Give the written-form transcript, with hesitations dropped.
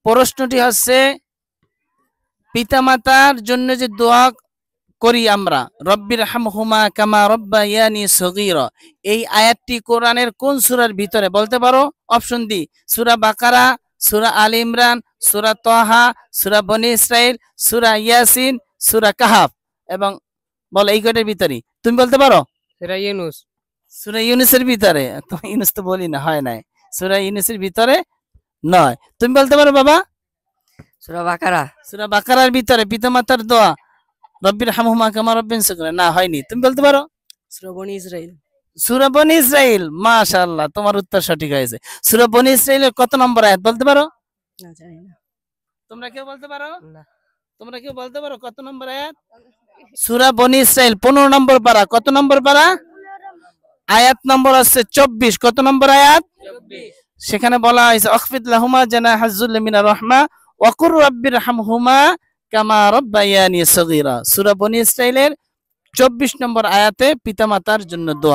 প্রশ্নটি হচ্ছে পিতামাতার জন্য যে দোয়া করি আমরা, রব্বির হামহুমা কামা রব্বায়ানি সগীরা, এই আয়াতটি কোরআনের কোন সূরার ভিতরে বলতে পারো? অপশন ডি সূরা বাকারা, সূরা আলে ইমরান, সূরা তাহা, সূরা বনী ইসরাইল, সূরা ইয়াসিন, সূরা কাহাফ। এবং বলো এই কয়টার ভিতরে তুমি বলতে পারো? সূরা ইউনূস। সূরা ইউনূসের ভিতরে? তো ইউনূস তো বলি না, হয় নাই, সূরা ইউনূসের ভিতরে নয়। তুমি বলতে পারো বাবা? সূরা বাকারা। সূরা বাকারার ভিতরে পিতামাতার দোয়া, রব্বির হামহুমা কামা রব্বায়ানি সগীরা, না হয়নি। তুমি বলতে পারো? সূরা বনী ইসরাইল। সূরা বনী ইসরাইল, মাশাআল্লাহ, তোমার উত্তর সঠিক হয়েছে। সূরা বনী ইসরাইলের কত নম্বর আয়াত বলতে পারো? না জানি না। তোমরা কেউ বলতে পারো? না। তোমরা কেউ বলতে পারো কত নম্বর আয়াত? সূরা বনী ইসরাইল 15 নম্বর পারা। কত নম্বর পারা? আয়াত নম্বর আছে 24। কত নম্বর আয়াত? 24। সেখানে বলা হয়েছে আখফিদ লাহুমা জানাহা যুল্লি মিনার রাহমা ওয়া কুর রাব্বির হামহুমা কামা রব্বায়ানি সগীরা। সূরা বনী ইসরাইলের 24 নম্বর আয়াতে পিতামাতার জন্য দোয়া।